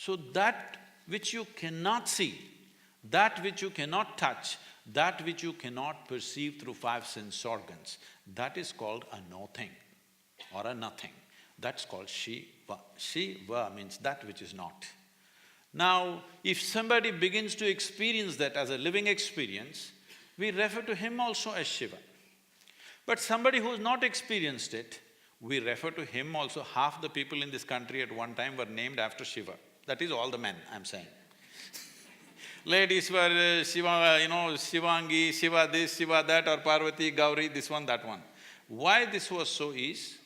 So that which you cannot see, that which you cannot touch, that which you cannot perceive through five sense organs, that is called a no-thing or a nothing. That's called Shiva. Shiva means that which is not. Now, if somebody begins to experience that as a living experience, we refer to him also as Shiva. But somebody who's not experienced it, we refer to him also. Half the people in this country at one time were named after Shiva. That is all the men, I'm saying. Ladies were Shiva, Shivangi, Shiva this, Shiva that, or Parvati, Gauri, this one, that one. Why this was so is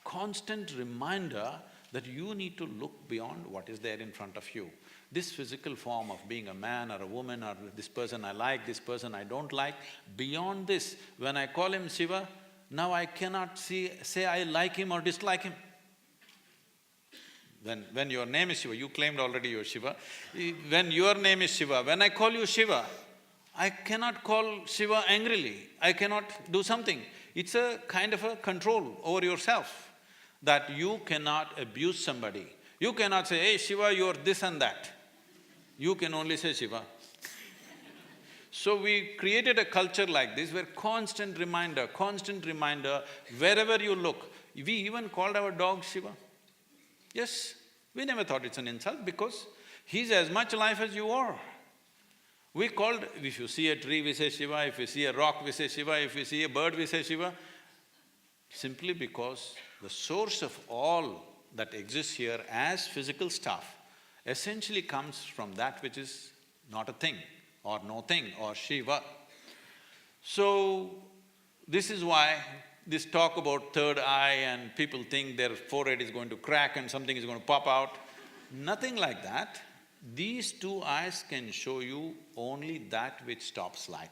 constant reminder that you need to look beyond what is there in front of you. This physical form of being a man or a woman, or this person I like, this person I don't like, beyond this, when I call him Shiva, now I cannot say I like him or dislike him. When your name is Shiva, you claimed already you're Shiva. When your name is Shiva, when I call you Shiva, I cannot call Shiva angrily, I cannot do something. It's a kind of a control over yourself, that you cannot abuse somebody. You cannot say, hey Shiva, you're this and that. You can only say Shiva. So we created a culture like this where constant reminder, wherever you look. We even called our dog Shiva. Yes, we never thought it's an insult because he's as much alive as you are. We called… if you see a tree, we say Shiva, if we see a rock, we say Shiva, if we see a bird, we say Shiva, simply because the source of all that exists here as physical stuff essentially comes from that which is not a thing or no thing or Shiva. So, this is why this talk about third eye and people think their forehead is going to crack and something is going to pop out, nothing like that. These two eyes can show you only that which stops light.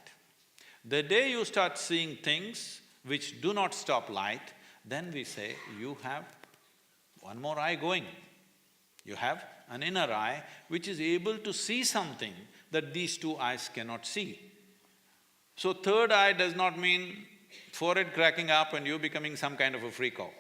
The day you start seeing things which do not stop light, then we say, you have one more eye going. You have an inner eye which is able to see something that these two eyes cannot see. So third eye does not mean forehead cracking up and you becoming some kind of a freako.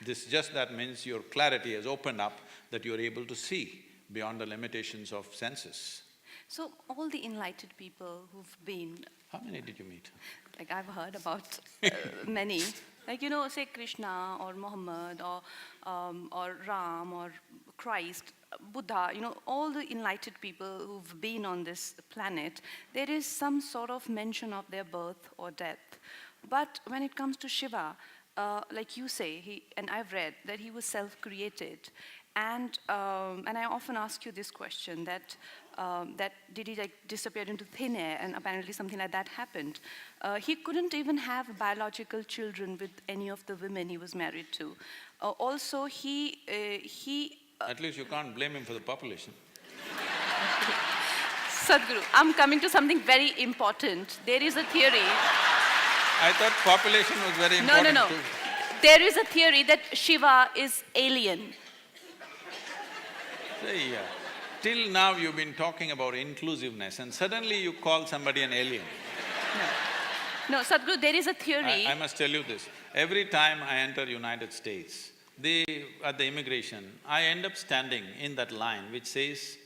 That means your clarity has opened up, that you're able to see beyond the limitations of senses. So all the enlightened people who've been… How many did you meet? Like I've heard about many. Like, say Krishna or Muhammad or Ram or Christ, Buddha, all the enlightened people who've been on this planet, there is some sort of mention of their birth or death. But when it comes to Shiva, like you say, and I've read that he was self-created, and I often ask you this question, that did he disappear into thin air, and apparently something like that happened. He couldn't even have biological children with any of the women he was married to. Also, he… At least you can't blame him for the population. Sadhguru, I'm coming to something very important. There is a theory… I thought population was very important No. too. There is a theory that Shiva is alien. See, till now you've been talking about inclusiveness and suddenly you call somebody an alien. No, Sadhguru, there is a theory… I must tell you this, every time I enter United States, at the immigration, I end up standing in that line which says,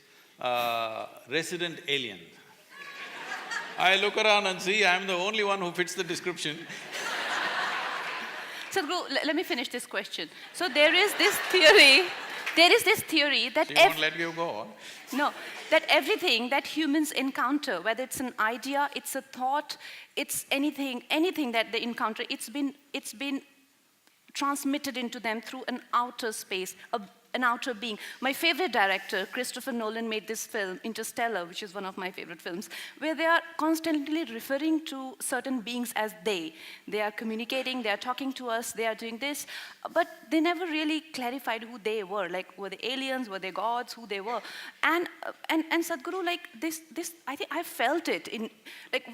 resident alien. I look around and see I'm the only one who fits the description. Sadhguru, let me finish this question. So there is this theory that… She won't let you go. No, that everything that humans encounter, whether it's an idea, it's a thought, it's anything that they encounter, it's been transmitted into them through an outer space, an outer being. My favorite director, Christopher Nolan, made this film, Interstellar, which is one of my favorite films, where they are constantly referring to certain beings as they. They are communicating, they are talking to us, they are doing this, but they never really clarified who they were. Like, were they aliens, were they gods, who they were? And Sadhguru, like this, I think I felt it in, like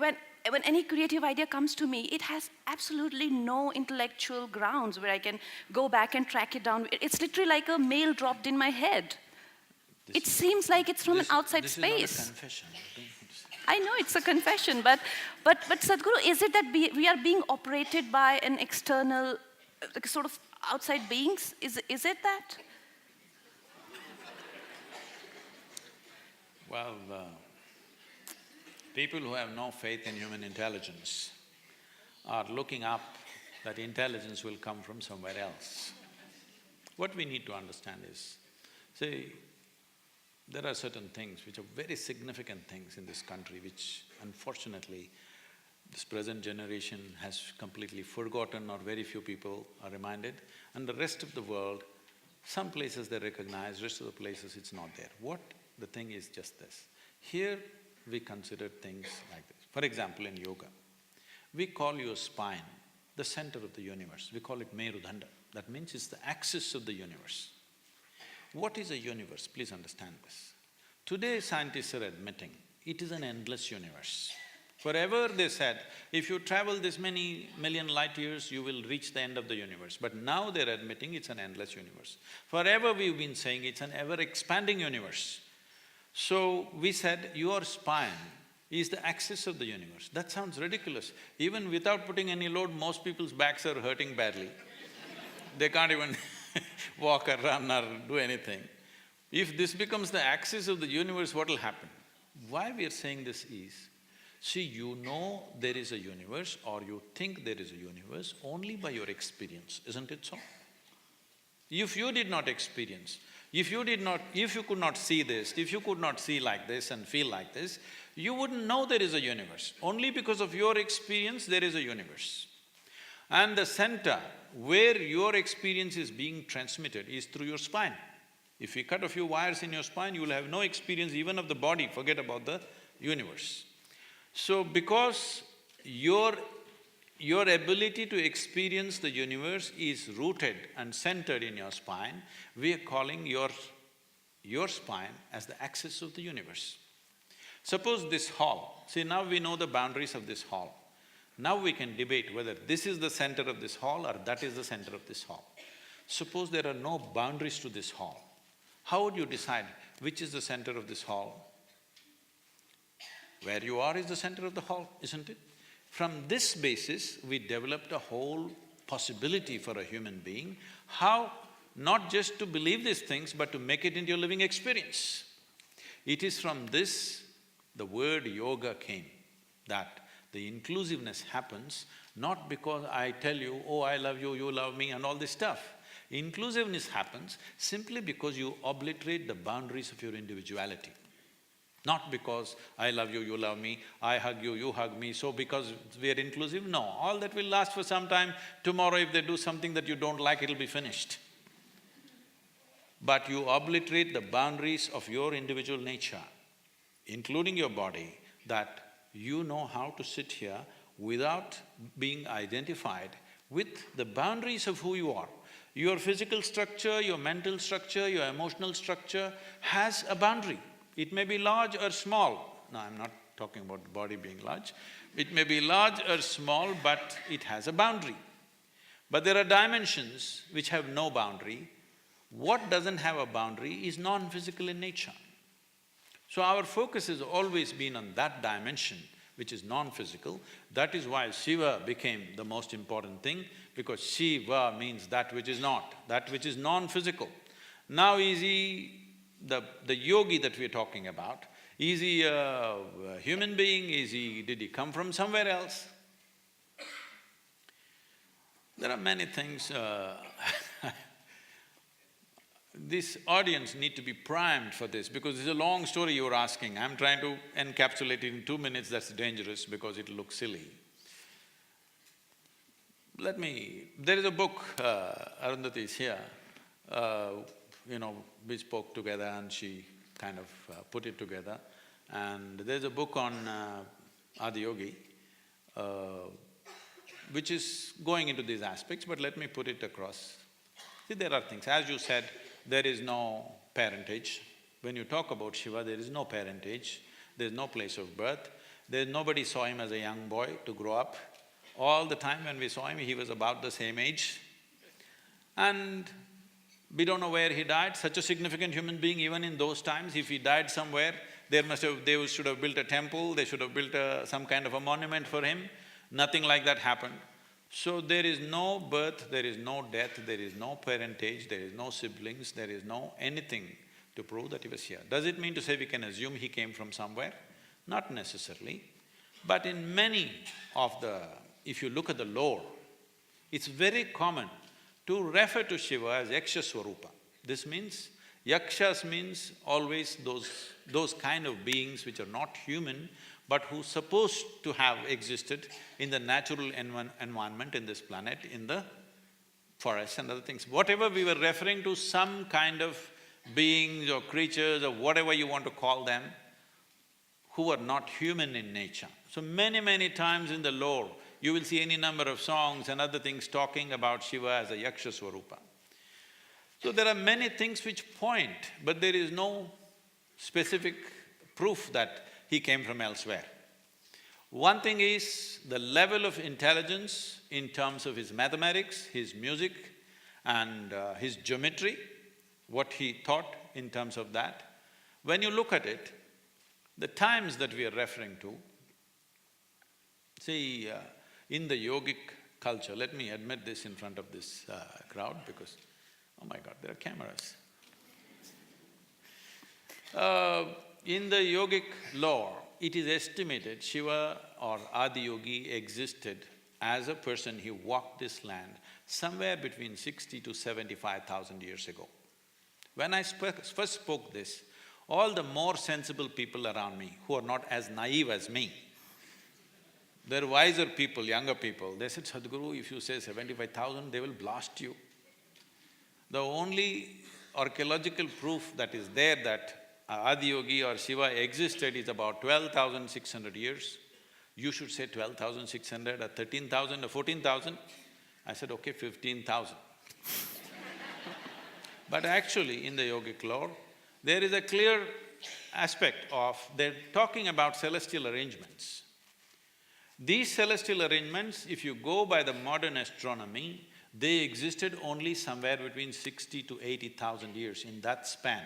when any creative idea comes to me, it has absolutely no intellectual grounds where I can go back and track it down. It's literally like a mail dropped in my head. It seems like it's from an outside space. This is not a confession. I know it's a confession, but Sadhguru, is it that we are being operated by an external, sort of outside beings? Is it that? Well, people who have no faith in human intelligence are looking up that intelligence will come from somewhere else. What we need to understand is, see, there are certain things which are very significant things in this country which unfortunately this present generation has completely forgotten or very few people are reminded, and the rest of the world, some places they recognize, rest of the places it's not there. What the thing is just this, here we consider things like this. For example, in yoga, we call your spine the center of the universe, we call it Merudanda. That means it's the axis of the universe. What is a universe? Please understand this. Today scientists are admitting it is an endless universe. Forever they said, if you travel this many million light years, you will reach the end of the universe. But now they're admitting it's an endless universe. Forever we've been saying it's an ever-expanding universe. So we said, your spine is the axis of the universe. That sounds ridiculous. Even without putting any load, most people's backs are hurting badly. They can't even walk or run or do anything. If this becomes the axis of the universe, what will happen? Why we are saying this is, see, you know there is a universe or you think there is a universe only by your experience, isn't it so? If you did not experience, if you could not see this, if you could not see like this and feel like this, you wouldn't know there is a universe. Only because of your experience there is a universe. And the center where your experience is being transmitted is through your spine. If you cut a few wires in your spine, you will have no experience even of the body, forget about the universe. So because your ability to experience the universe is rooted and centered in your spine, we are calling your spine as the axis of the universe. Suppose this hall, see now we know the boundaries of this hall. Now we can debate whether this is the center of this hall or that is the center of this hall. Suppose there are no boundaries to this hall, how would you decide which is the center of this hall? Where you are is the center of the hall, isn't it? From this basis, we developed a whole possibility for a human being, how not just to believe these things, but to make it into your living experience. It is from this the word yoga came, that the inclusiveness happens not because I tell you, oh, I love you, you love me and all this stuff. Inclusiveness happens simply because you obliterate the boundaries of your individuality. Not because I love you, you love me, I hug you, you hug me, so because we are inclusive, no. All that will last for some time. Tomorrow if they do something that you don't like, it'll be finished. But you obliterate the boundaries of your individual nature, including your body, that you know how to sit here without being identified with the boundaries of who you are. Your physical structure, your mental structure, your emotional structure has a boundary. It may be large or small. No, I'm not talking about the body being large. It may be large or small, but it has a boundary. But there are dimensions which have no boundary. What doesn't have a boundary is non-physical in nature. So our focus has always been on that dimension, which is non-physical. That is why Shiva became the most important thing, because Shiva means that which is not, that which is non-physical. Now is he the yogi that we're talking about, is he a human being? Did he come from somewhere else? There are many things this audience need to be primed for this, because it's a long story you're asking. I'm trying to encapsulate it in 2 minutes, that's dangerous because it'll look silly. There is a book, Arundhati is here, we spoke together and she kind of put it together. And there's a book on Adiyogi, which is going into these aspects, but let me put it across. See, there are things, as you said, there is no parentage. When you talk about Shiva, there is no parentage, there's no place of birth, nobody saw him as a young boy to grow up. All the time when we saw him, he was about the same age. And we don't know where he died, such a significant human being. Even in those times, if he died somewhere, they should have built a temple, they should have built some kind of a monument for him. Nothing like that happened. So there is no birth, there is no death, there is no parentage, there is no siblings, there is no anything to prove that he was here. Does it mean to say we can assume he came from somewhere? Not necessarily. But in many of the… if you look at the lore, it's very common to refer to Shiva as Yaksha Swarupa. This means… Yakshas means always those kind of beings which are not human, but who supposed to have existed in the natural environment in this planet, in the forests and other things. Whatever we were referring to, some kind of beings or creatures or whatever you want to call them, who are not human in nature. So many times in the lore, you will see any number of songs and other things talking about Shiva as a Yaksha Swarupa. So there are many things which point, but there is no specific proof that he came from elsewhere. One thing is the level of intelligence in terms of his mathematics, his music and his geometry, what he thought in terms of that. When you look at it, the times that we are referring to, see, in the yogic culture, let me admit this in front of this crowd because, oh my God, there are cameras. In the yogic lore, it is estimated Shiva or Adiyogi existed as a person. He walked this land somewhere between 60 to 75,000 years ago. When I first spoke this, all the more sensible people around me, who are not as naive as me, they're wiser people, younger people, they said, Sadhguru, if you say 75,000, they will blast you. The only archaeological proof that is there that Adiyogi or Shiva existed is about 12,600 years. You should say 12,600 or 13,000 or 14,000. I said, okay, 15,000. But actually, in the yogic lore, there is a clear aspect of… they're talking about celestial arrangements. These celestial arrangements, if you go by the modern astronomy, they existed only somewhere between 60 to 80,000 years. In that span,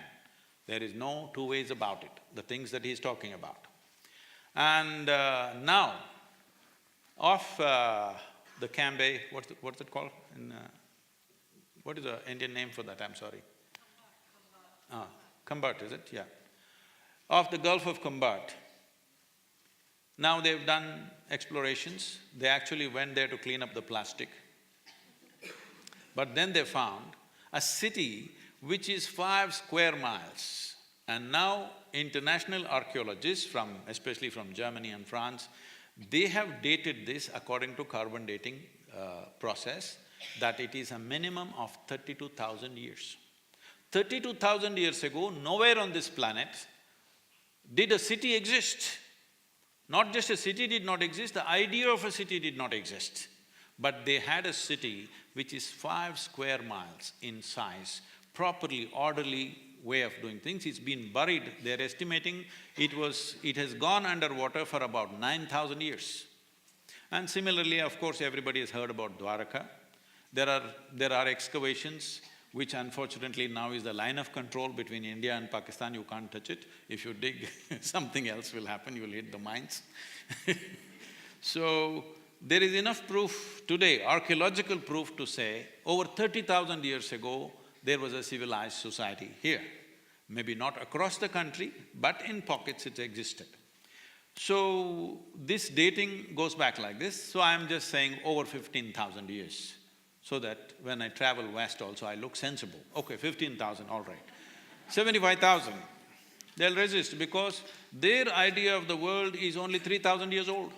there is no two ways about it, the things that he's talking about. And now, of the Cambay, what's it called? What is the Indian name for that? I'm sorry. Kambat, is it? Yeah. Of the Gulf of Kambat, now they've done explorations. They actually went there to clean up the plastic. But then they found a city which is 5 square miles. And now international archaeologists especially from Germany and France, they have dated this according to carbon dating process, that it is a minimum of 32,000 years. 32,000 years ago, nowhere on this planet did a city exist. Not just a city did not exist, the idea of a city did not exist. But they had a city which is 5 square miles in size, properly, orderly way of doing things. It's been buried, they're estimating it has gone underwater for about 9,000 years. And similarly, of course, everybody has heard about Dwaraka. There are excavations which unfortunately now is the line of control between India and Pakistan, you can't touch it. If you dig, something else will happen, you'll hit the mines. So, there is enough proof today, archaeological proof to say, over 30,000 years ago, there was a civilized society here. Maybe not across the country, but in pockets it existed. So, this dating goes back like this, so I'm just saying over 15,000 years, so that when I travel west also I look sensible. Okay, 15,000, all right. 75,000, they'll resist because their idea of the world is only 3,000 years old.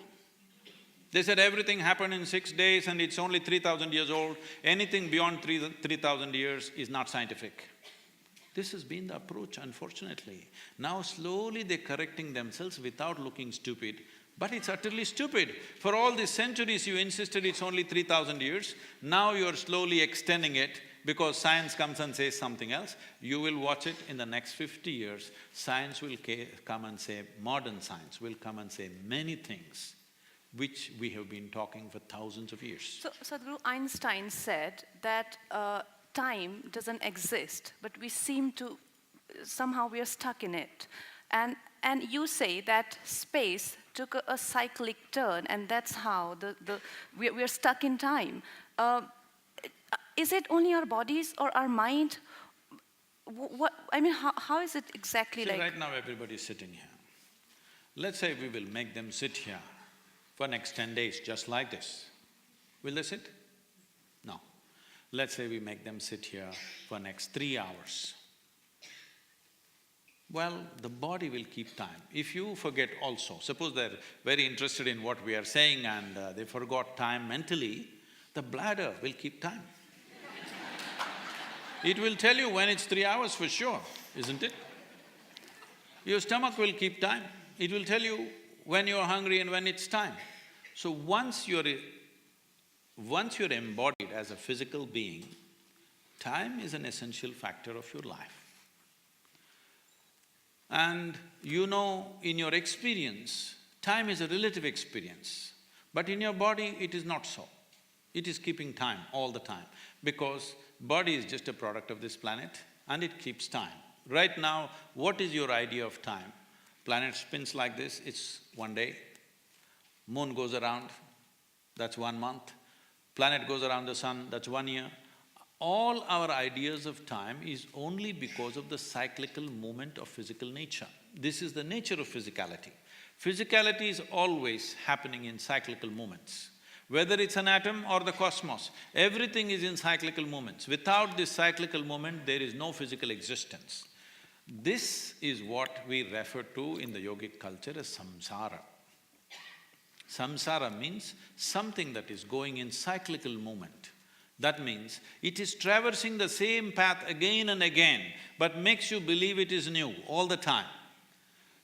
They said everything happened in 6 days and it's only 3,000 years old. Anything beyond 3,000 years is not scientific. This has been the approach, unfortunately. Now slowly they're correcting themselves without looking stupid, but it's utterly stupid. For all these centuries you insisted it's only 3,000 years, now you're slowly extending it because science comes and says something else. You will watch it in the next 50 years, science will come and say, modern science will come and say many things which we have been talking for thousands of years. So, Sadhguru, Einstein said that time doesn't exist, but we seem to… somehow we are stuck in it. And you say that space took a cyclic turn and that's how we're stuck in time. Is it only our bodies or our mind? what, I mean, how is it exactly See, like? right now everybody is sitting here. Let's say we will make them sit here for next 10 days, just like this. Will they sit? No. Let's say we make them sit here for next 3 hours. Well, the body will keep time. If you forget also, suppose they're very interested in what we are saying and they forgot time mentally, the bladder will keep time. It will tell you when it's 3 hours for sure, isn't it? Your stomach will keep time. It will tell you when you're hungry and when it's time. So once you're embodied as a physical being, time is an essential factor of your life. And you know, in your experience, time is a relative experience, but in your body it is not so. It is keeping time all the time, because body is just a product of this planet and it keeps time. Right now, what is your idea of time? Planet spins like this, it's 1 day. Moon goes around, that's 1 month. Planet goes around the sun, that's 1 year. All our ideas of time is only because of the cyclical movement of physical nature. This is the nature of physicality. Physicality is always happening in cyclical movements. Whether it's an atom or the cosmos, everything is in cyclical movements. Without this cyclical movement, there is no physical existence. This is what we refer to in the yogic culture as samsara. Samsara means something that is going in cyclical movement. That means it is traversing the same path again and again, but makes you believe it is new all the time.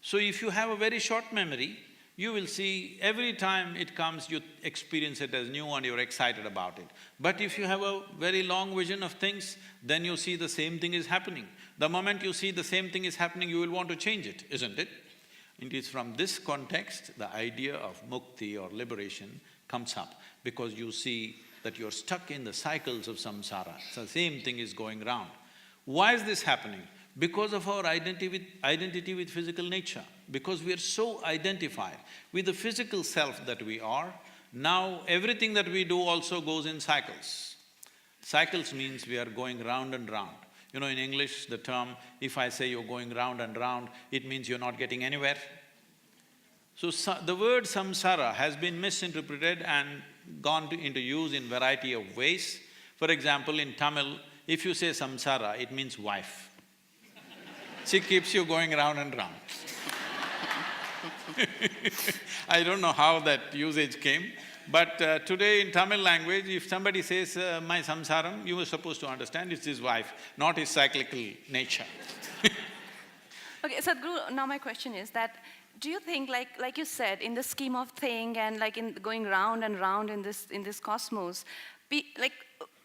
So if you have a very short memory, you will see every time it comes, you experience it as new and you're excited about it. But if you have a very long vision of things, then you see the same thing is happening. The moment you see the same thing is happening, you will want to change it, isn't it? It is from this context, the idea of mukti or liberation comes up, because you see that you're stuck in the cycles of samsara, so the same thing is going round. Why is this happening? Because of our identity with physical nature. Because we are so identified with the physical self that we are, now everything that we do also goes in cycles. Cycles means we are going round and round. You know, in English, the term, if I say you're going round and round, it means you're not getting anywhere. So, the word samsara has been misinterpreted and gone into use in variety of ways. For example, in Tamil, if you say samsara, it means wife. She keeps you going round and round. I don't know how that usage came, but today in Tamil language, if somebody says, my samsaram, you are supposed to understand it's his wife, not his cyclical nature. Okay, Sadhguru, now my question is that, do you think, like you said, in the scheme of thing and like in going round and round in this cosmos,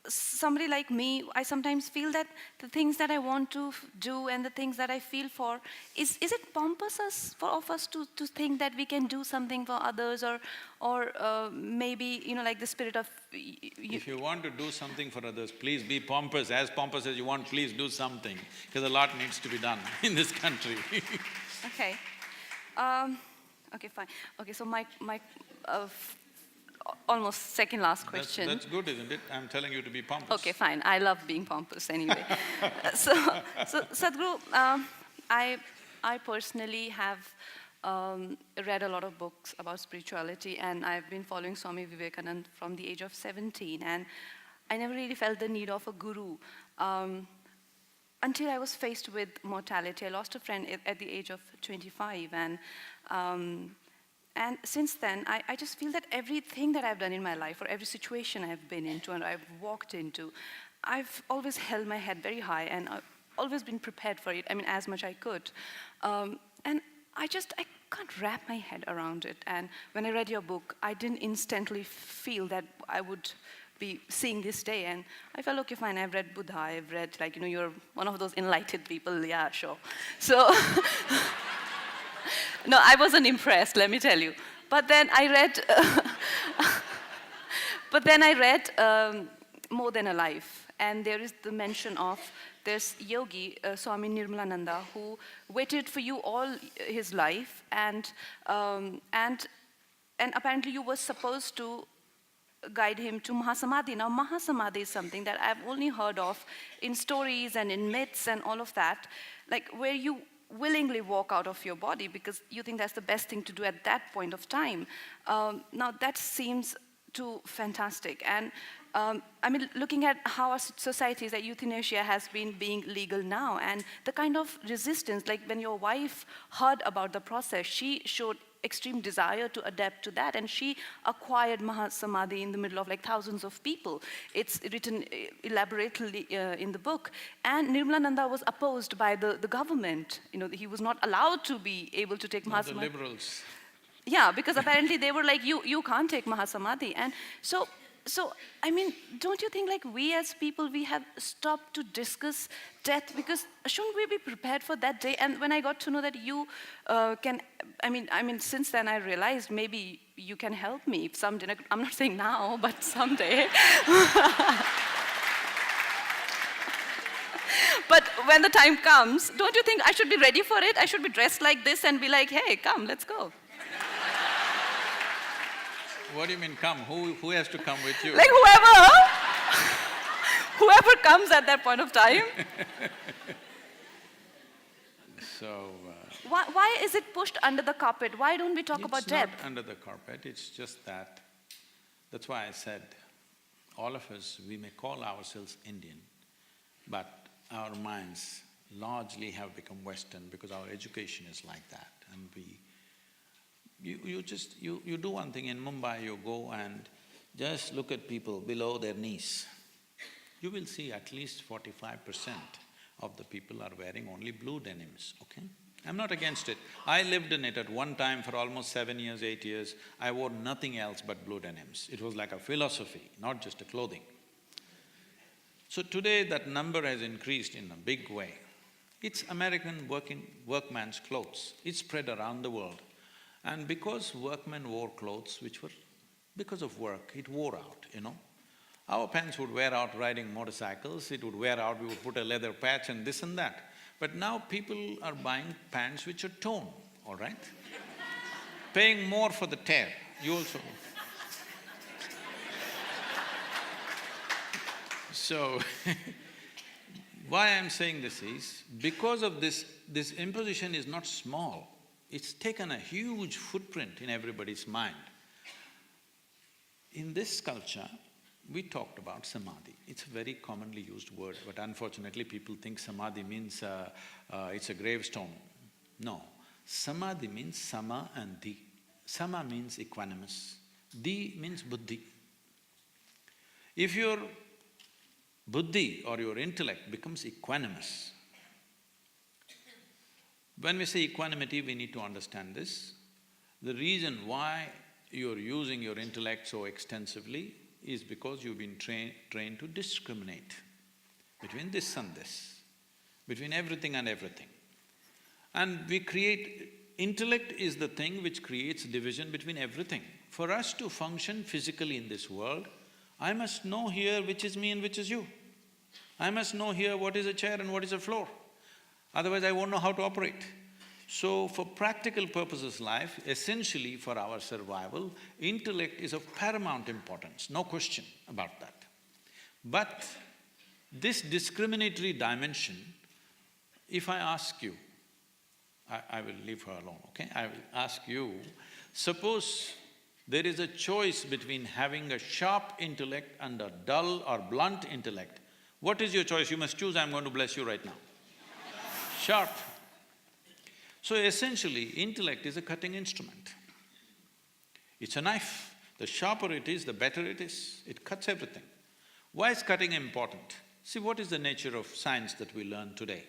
somebody like me, I sometimes feel that the things that I want to do and the things that I feel for, is it pompous of us to think that we can do something for others, or maybe, you know, like the spirit of… If you want to do something for others, please be pompous as you want, please do something, because a lot needs to be done in this country. Okay. Okay, fine. Okay, so my almost second last question. That's good, isn't it? I'm telling you to be pompous. Okay, fine. I love being pompous anyway. So Sadhguru, I personally have read a lot of books about spirituality, and I've been following Swami Vivekananda from the age of 17, and I never really felt the need of a guru until I was faced with mortality. I lost a friend at the age of 25, and since then, I just feel that everything that I've done in my life, or every situation I've been into and I've walked into, I've always held my head very high, and I've always been prepared for it, I mean, as much I could. And I can't wrap my head around it. And when I read your book, I didn't instantly feel that I would be seeing this day. And I felt, okay, fine, I've read Buddha, I've read, like, you know, you're one of those enlightened people, yeah, sure. So… No, I wasn't impressed, let me tell you. But then I read More Than a Life, and there is the mention of this yogi, Swami Nirmalananda, who waited for you all his life, and apparently you were supposed to guide him to Mahasamadhi. Now, Mahasamadhi is something that I've only heard of in stories and in myths and all of that, like where you willingly walk out of your body because you think that's the best thing to do at that point of time. Now, that seems too fantastic. And I mean, looking at how our societies, that euthanasia has been being legal now, and the kind of resistance, like when your wife heard about the process, she showed extreme desire to adapt to that, and she acquired Mahasamadhi in the middle of like thousands of people. It's written elaborately in the book. And Nirmalananda was opposed by the government. You know, he was not allowed to be able to take Mahasamadhi. The liberals. Yeah, because apparently they were like, you can't take Mahasamadhi. And so, I mean, don't you think like we as people, we have stopped to discuss death? Because shouldn't we be prepared for that day? And when I got to know that you can, I mean, since then I realized maybe you can help me someday. I'm not saying now, but someday. But when the time comes, don't you think I should be ready for it? I should be dressed like this and be like, hey, come, let's go. What do you mean come? Who has to come with you? Like whoever comes at that point of time. So… Why is it pushed under the carpet? Why don't we talk about death? It's not under the carpet, it's just that… That's why I said, all of us, we may call ourselves Indian, but our minds largely have become Western because our education is like that, and you do one thing in Mumbai, you go and just look at people below their knees. You will see at least 45% of the people are wearing only blue denims, okay? I'm not against it. I lived in it at one time for almost 7 years, 8 years. I wore nothing else but blue denims. It was like a philosophy, not just a clothing. So today that number has increased in a big way. It's American workman's clothes. It's spread around the world. And because workmen wore clothes which were… because of work, it wore out, you know. Our pants would wear out riding motorcycles, it would wear out, we would put a leather patch and this and that. But now people are buying pants which are torn, all right? Paying more for the tear, you also… So, why I'm saying this is, because of this imposition is not small. It's taken a huge footprint in everybody's mind. In this culture, we talked about samadhi. It's a very commonly used word, but unfortunately people think samadhi means it's a gravestone. No, samadhi means sama and di. Sama means equanimous, di means buddhi. If your buddhi or your intellect becomes equanimous, when we say equanimity, we need to understand this. The reason why you're using your intellect so extensively is because you've been trained to discriminate between this and this, between everything and everything. And we create… intellect is the thing which creates division between everything. For us to function physically in this world, I must know here which is me and which is you. I must know here what is a chair and what is a floor. Otherwise I won't know how to operate. So for practical purposes life, essentially for our survival, intellect is of paramount importance, no question about that. But this discriminatory dimension, if I ask you, I will leave her alone, okay? I will ask you, suppose there is a choice between having a sharp intellect and a dull or blunt intellect. What is your choice? You must choose, I'm going to bless you right now. Sharp. So essentially, intellect is a cutting instrument. It's a knife. The sharper it is, the better it is. It cuts everything. Why is cutting important? See, what is the nature of science that we learn today?